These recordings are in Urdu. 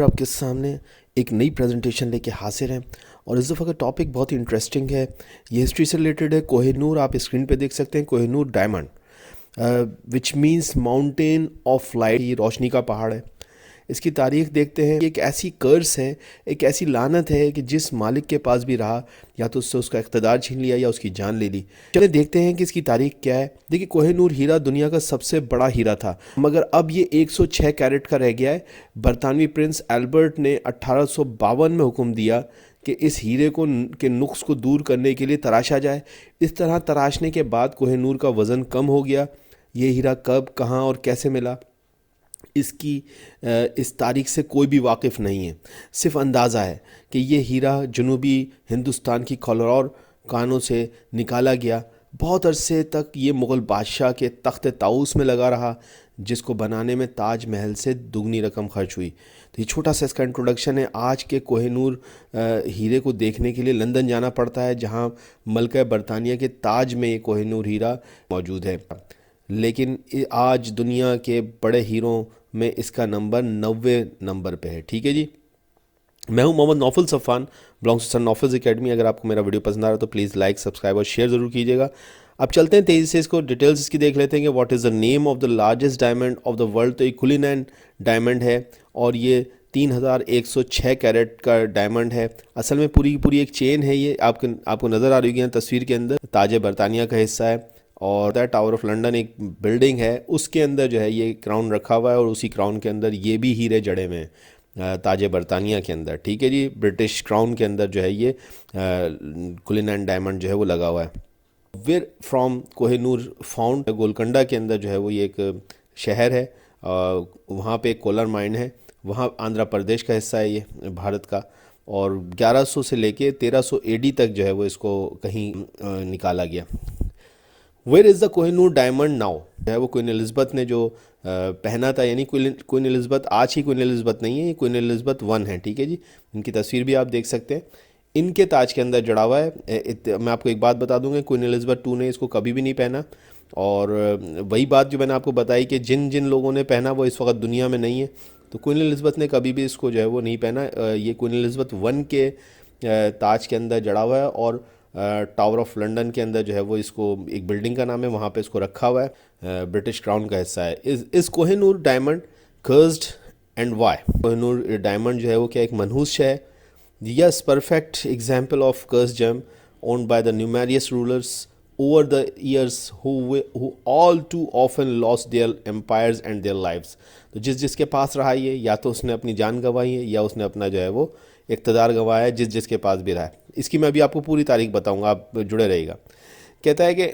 آپ کے سامنے ایک نئی پریزنٹیشن لے کے حاضر ہیں اور اس دفعہ کا ٹاپک بہت ہی انٹرسٹنگ ہے. یہ ہسٹری سے ریلیٹڈ ہے. کوہ نور آپ اسکرین پہ دیکھ سکتے ہیں. Kohinoor diamond which means mountain of light. یہ روشنی کا پہاڑ ہے. اس کی تاریخ دیکھتے ہیں. ایک ایسی کرس ہے, ایک ایسی لعنت ہے کہ جس مالک کے پاس بھی رہا یا تو اس سے اس کا اقتدار چھین لیا یا اس کی جان لے لی. چلے دیکھتے ہیں کہ اس کی تاریخ کیا ہے. دیکھیے, کوہ نور ہیرا دنیا کا سب سے بڑا ہیرا تھا, مگر اب یہ 106 کیرٹ کا رہ گیا ہے. برطانوی پرنس البرٹ نے 1852 میں حکم دیا کہ اس ہیرے کے نقص کو دور کرنے کے لیے تراشا جائے. اس طرح تراشنے کے بعد کوہ نور کا وزن کم ہو گیا. یہ ہیرا کب, کہاں اور کیسے ملا, اس تاریخ سے کوئی بھی واقف نہیں ہے. صرف اندازہ ہے کہ یہ ہیرا جنوبی ہندوستان کی کولور کانوں سے نکالا گیا. بہت عرصے تک یہ مغل بادشاہ کے تخت طاؤس میں لگا رہا, جس کو بنانے میں تاج محل سے دگنی رقم خرچ ہوئی. تو یہ چھوٹا سا اس کا انٹروڈکشن ہے. آج کے کوہ نور ہیرے کو دیکھنے کے لیے لندن جانا پڑتا ہے, جہاں ملکہ برطانیہ کے تاج میں یہ کوہ نور ہیرا موجود ہے. لیکن آج دنیا کے بڑے ہیروں میں اس کا نمبر 90 نمبر پہ ہے. ٹھیک ہے جی. میں ہوں محمد نوفل صفان, بلانگس ٹو سن نوفلز اکیڈمی. اگر آپ کو میرا ویڈیو پسند آ رہا ہے تو پلیز لائک, سبسکرائب اور شیئر ضرور کیجیے گا. اب چلتے ہیں تیزی سے, اس کو ڈیٹیلز اس کی دیکھ لیتے ہیں کہ what is the name of the largest diamond of the world. تو یہ کولینین ڈائمنڈ ہے اور یہ 3106 کیرٹ کا ڈائمنڈ ہے. اصل میں پوری ایک چین ہے. یہ آپ کو نظر آ رہی ہوگی تصویر کے اندر. تاج برطانیہ کا حصہ ہے اور ٹاور آف لنڈن ایک بلڈنگ ہے, اس کے اندر جو ہے یہ کراؤن رکھا ہوا ہے اور اسی کراؤن کے اندر یہ بھی ہیرے جڑے ہوئے ہیں تاج برطانیہ کے اندر. ٹھیک ہے جی. برٹش کراؤن کے اندر جو ہے یہ کولینین ڈائمنڈ جو ہے وہ لگا ہوا ہے. ویر فرام کوہ نور فاؤنڈ, گولکنڈا کے اندر جو ہے وہ یہ ایک شہر ہے, وہاں پہ ایک کولر مائن ہے. وہاں آندھرا پردیش کا حصہ ہے یہ بھارت کا, اور 1100 سے لے کے 1300 AD تک جو ہے وہ اس کو کہیں نکالا گیا. Where is the Koh Noor diamond now, جو ہے وہ کوئین الزبتھ نے جو پہنا تھا, یعنی کوئین الزبتھ آج ہی کوئین الزبتھ نہیں ہے, یہ کوئین الزبتھ 1 ہے. ٹھیک ہے جی. ان کی تصویر بھی آپ دیکھ سکتے ہیں. ان کے تاج کے اندر جڑا ہوا ہے. میں آپ کو ایک بات بتا دوں گا, کوئین الزبتھ 2 نے اس کو کبھی بھی نہیں پہنا, اور وہی بات جو میں نے آپ کو بتائی کہ جن لوگوں نے پہنا وہ اس وقت دنیا میں نہیں ہے, تو کوئین الزبتھ نے کبھی بھی اس کو جو ہے وہ نہیں پہنا. یہ کوئین الزبتھ 1 کے تاج کے اندر جڑا ہوا ہے, اور ٹاور آف لنڈن کے اندر جو ہے وہ اس کو ایک بلڈنگ کا نام ہے, وہاں پہ اس کو رکھا ہوا ہے. برٹش کراؤن کا حصہ ہے. اس Koh Noor diamond cursed and Y. Koh Noor diamond جو ہے وہ کیا ایک منحوس ہے. Yes, perfect example of curse gem owned by the numerous rulers over the years who all too often lost their empires and their lives. تو جس کے پاس رہا یہ, یا تو اس نے اپنی جان گنوائی ہے یا اس نے اپنا جو ہے وہ اقتدار گنوایا ہے, جس کے پاس بھی رہا ہے. اس کی میں ابھی آپ کو پوری تاریخ بتاؤں گا, آپ جڑے رہے گا. کہتا ہے کہ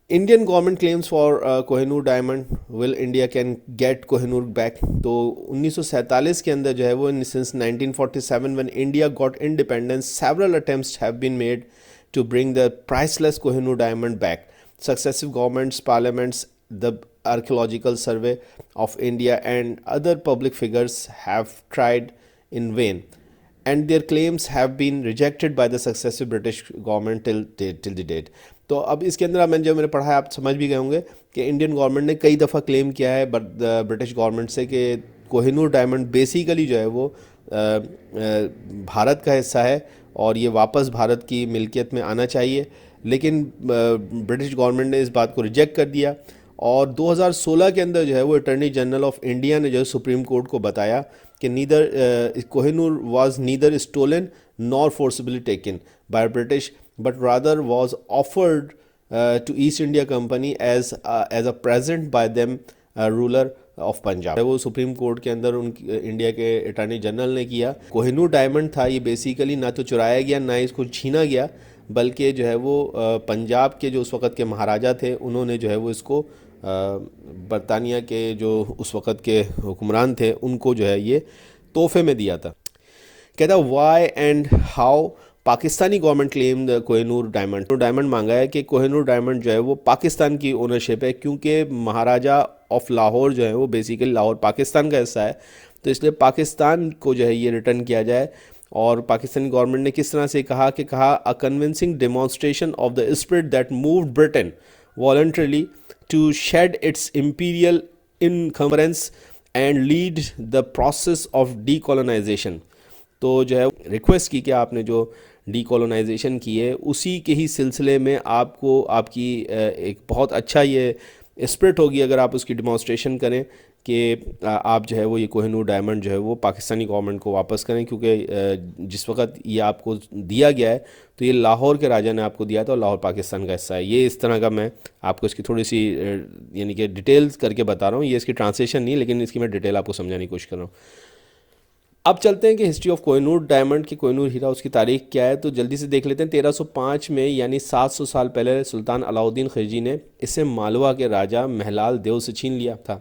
Indian government claims for Kohinoor diamond will India can get Kohinoor back. تو 1947 کے اندر جو ہے وہ since 1947 when India got independence, several attempts have been made to bring the priceless Kohinoor diamond back. Successive governments, parliaments, the Archaeological Survey of India and other public figures have tried in vain, and their claims have been rejected by the successive British government till the date. تو اب اس کے اندر جو میں نے پڑھا ہے آپ سمجھ بھی گئے ہوں گے کہ انڈین گورنمنٹ نے کئی دفعہ کلیم کیا ہے برٹش گورنمنٹ سے کہ کوہ نور ڈائمنڈ بیسیکلی جو ہے وہ بھارت کا حصہ ہے اور یہ واپس بھارت کی ملکیت میں آنا چاہیے, لیکن برٹش گورنمنٹ نے اس بات کو ریجیکٹ کر دیا. اور 2016 کے اندر جو ہے وہ اٹارنی جنرل آف انڈیا نے جو ہے سپریم کورٹ کو بتایا کہ Kohinoor was neither stolen nor forcibly taken by British but rather was offered to East India Company as a present by them ruler of Punjab. وہ سپریم کورٹ کے اندر انڈیا کے اٹارنی جنرل نے کیا. کوہ نور ڈائمنڈ تھا یہ بیسیکلی نہ تو چرایا گیا نہ اس کو چھینا گیا, بلکہ جو ہے وہ پنجاب کے جو اس وقت کے مہاراجہ تھے انہوں نے جو ہے وہ اس کو برطانیہ کے جو اس وقت کے حکمران تھے ان کو جو ہے یہ تحفے میں دیا تھا. کہتا why and how Pakistani government claim Kohinoor diamond مانگا ہے کہ کوہ نور ڈائمنڈ جو ہے وہ پاکستان کی اونرشپ ہے, کیونکہ مہاراجہ آف لاہور جو ہے وہ بیسیکلی لاہور پاکستان کا حصہ ہے, تو اس لیے پاکستان کو جو ہے یہ ریٹرن کیا جائے. اور پاکستانی گورنمنٹ نے کس طرح سے کہا a convincing demonstration of the spirit that moved Britain voluntarily to shed its imperial encumbrance and lead the process of decolonisation. تو جو ہے ریکویسٹ کی کہ آپ نے جو ڈی کولونائزیشن کی ہے اسی کے ہی سلسلے میں آپ کو آپ کی ایک بہت اچھا یہ اسپرٹ ہوگی اگر آپ اس کی ڈیمانسٹریشن کریں کہ آپ جو ہے وہ یہ کوہ نور ڈائمنڈ جو ہے وہ پاکستانی گورنمنٹ کو واپس کریں، کیونکہ جس وقت یہ آپ کو دیا گیا ہے تو یہ لاہور کے راجہ نے آپ کو دیا تھا اور لاہور پاکستان کا حصہ ہے. یہ اس طرح کا میں آپ کو اس کی تھوڑی سی یعنی کہ ڈیٹیلز کر کے بتا رہا ہوں، یہ اس کی ٹرانسلیشن نہیں لیکن اس کی میں ڈیٹیل آپ کو سمجھانے کی کوشش کر رہا ہوں. اب چلتے ہیں کہ history of Koh Noor diamond کی کوہ نور ہیرا اس کی تاریخ کیا ہے. تو جلدی سے دیکھ لیتے ہیں. 1305 میں یعنی 700 سال پہلے سلطان علاؤ الدین خلجی نے اسے مالوا کے راجہ مہلال دیو سے چھین لیا تھا.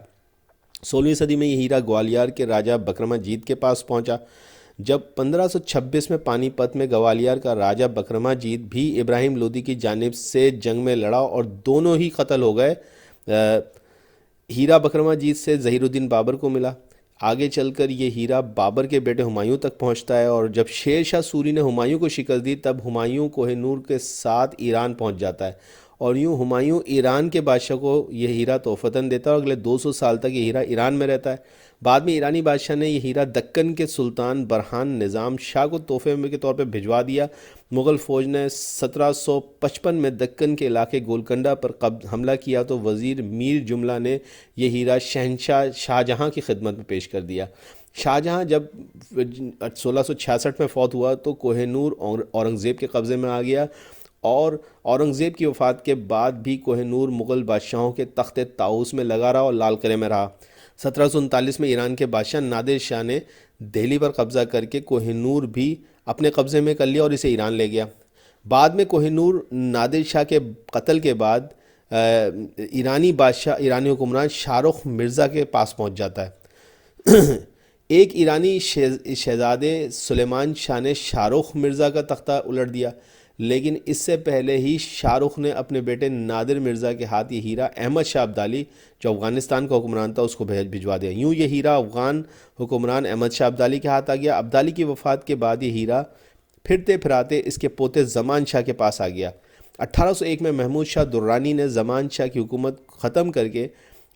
16ویں صدی میں یہ ہیرا گوالیار کے راجہ بکرماجیت کے پاس پہنچا. جب 1526 میں پانی پت میں گوالیار کا راجہ بکرماجیت بھی ابراہیم لودھی کی جانب سے جنگ میں لڑا اور دونوں ہی قتل ہو گئے. ہیرا بکرماجیت سے ظہیر الدین بابر کو ملا. آگے چل کر یہ ہیرا بابر کے بیٹے ہمایوں تک پہنچتا ہے اور جب شیر شاہ سوری نے ہمایوں کو شکست دی تب ہمایوں کوہ نور کے ساتھ ایران پہنچ جاتا ہے اور یوں ہمایوں ایران کے بادشاہ کو یہ ہیرا تحفتاً دیتا ہے اور اگلے 200 سال تک یہ ہیرا ایران میں رہتا ہے. بعد میں ایرانی بادشاہ نے یہ ہیرا دکن کے سلطان برہان نظام شاہ کو تحفے کے طور پہ بھجوا دیا. مغل فوج نے 1755 میں دکن کے علاقے گولکنڈہ پر حملہ کیا تو وزیر میر جملہ نے یہ ہیرا شہنشاہ شاہجہاں کی خدمت میں پیش کر دیا. شاہجہاں جب 1666 میں فوت ہوا تو کوہ نور اورنگزیب کے قبضے میں آ گیا اور اورنگزیب کی وفات کے بعد بھی کوہ نور مغل بادشاہوں کے تخت طاؤس میں لگا رہا اور لال قلعے میں رہا. 1739 میں ایران کے بادشاہ نادر شاہ نے دہلی پر قبضہ کر کے کوہ نور بھی اپنے قبضے میں کر لیا اور اسے ایران لے گیا. بعد میں کوہ نور نادر شاہ کے قتل کے بعد ایرانی حکمران شاہ رخ مرزا کے پاس پہنچ جاتا ہے. ایک ایرانی شہزادے سلیمان شاہ نے شاہ رخ مرزا کا تختہ الٹ دیا، لیکن اس سے پہلے ہی شاہ رخ نے اپنے بیٹے نادر مرزا کے ہاتھ یہ ہیرا احمد شاہ ابدالی جو افغانستان کا حکمران تھا اس کو بھجوا دیا. یوں یہ ہیرا افغان حکمران احمد شاہ ابدالی کے ہاتھ آ گیا. ابدالی کی وفات کے بعد یہ ہیرا پھرتے پھراتے اس کے پوتے زمان شاہ کے پاس آ گیا. 1801 میں محمود شاہ درانی نے زمان شاہ کی حکومت ختم کر کے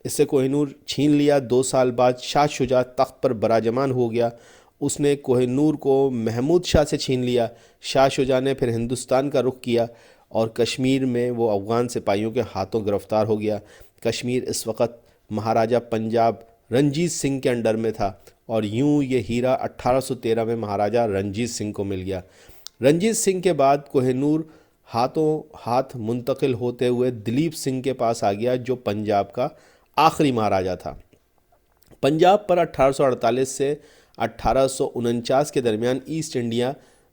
اس سے کوہ نور چھین لیا. 2 سال بعد شاہ شجاع تخت پر براجمان ہو گیا. اس نے کوہ نور کو محمود شاہ سے چھین لیا. شاہ شجاع نے پھر ہندوستان کا رخ کیا اور کشمیر میں وہ افغان سپاہیوں کے ہاتھوں گرفتار ہو گیا. کشمیر اس وقت مہاراجہ پنجاب رنجیت سنگھ کے انڈر میں تھا اور یوں یہ ہیرا 1813 میں مہاراجہ رنجیت سنگھ کو مل گیا. رنجیت سنگھ کے بعد کوہ نور ہاتھوں ہاتھ منتقل ہوتے ہوئے دلیپ سنگھ کے پاس آ گیا جو پنجاب کا آخری مہاراجہ تھا. پنجاب پر 1848 سے 1849 کے درمیان ایسٹ انڈیا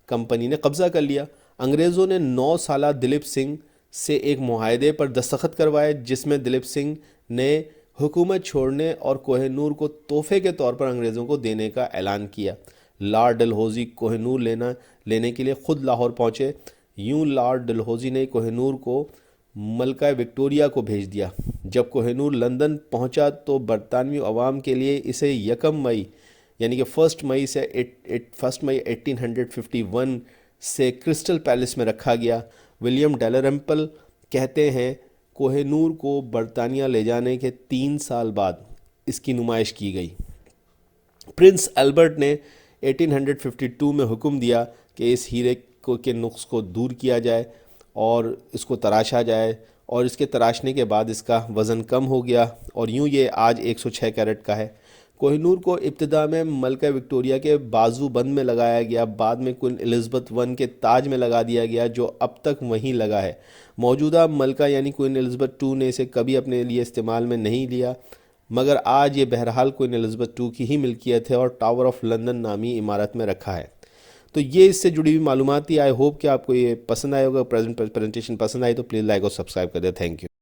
کمپنی نے قبضہ کر لیا. انگریزوں نے 9 سالہ دلیپ سنگھ سے ایک معاہدے پر دستخط کروائے جس میں دلیپ سنگھ نے حکومت چھوڑنے اور کوہ نور کو تحفے کے طور پر انگریزوں کو دینے کا اعلان کیا. لارڈ ڈلہوزی کوہ نور لینے کے لیے خود لاہور پہنچے. یوں لارڈ ڈلہوزی نے کوہ نور کو ملکہ وکٹوریہ کو بھیج دیا. جب کوہ نور لندن پہنچا تو برطانوی عوام کے لیے اسے 1 مئی یعنی کہ 1 مئی 1851 سے کرسٹل پیلس میں رکھا گیا. ولیم ڈیلرمپل کہتے ہیں کوہ نور کو برطانیہ لے جانے کے 3 سال بعد اس کی نمائش کی گئی. پرنس البرٹ نے 1852 میں حکم دیا کہ اس ہیرے کے نقص کو دور کیا جائے اور اس کو تراشا جائے اور اس کے تراشنے کے بعد اس کا وزن کم ہو گیا اور یوں یہ آج 106 کیرٹ کا ہے. کوہ نور کو ابتدا میں ملکہ وکٹوریہ کے بازو بند میں لگایا گیا، بعد میں کوئن الزبتھ I کے تاج میں لگا دیا گیا جو اب تک وہیں لگا ہے. موجودہ ملکہ یعنی کوئن الزبتھ II نے اسے کبھی اپنے لیے استعمال میں نہیں لیا مگر آج یہ بہرحال کوئن الزبتھ II کی ہی ملکیت ہے اور ٹاور آف لندن نامی عمارت میں رکھا ہے. تو یہ اس سے جڑی ہوئی معلومات تھی. آئی ہوپ کہ آپ کو یہ پسند آئے ہوگا. پریزنٹیشن پسند آئی تو پلیز لائک اور سبسکرائب کر دیں. Thank you.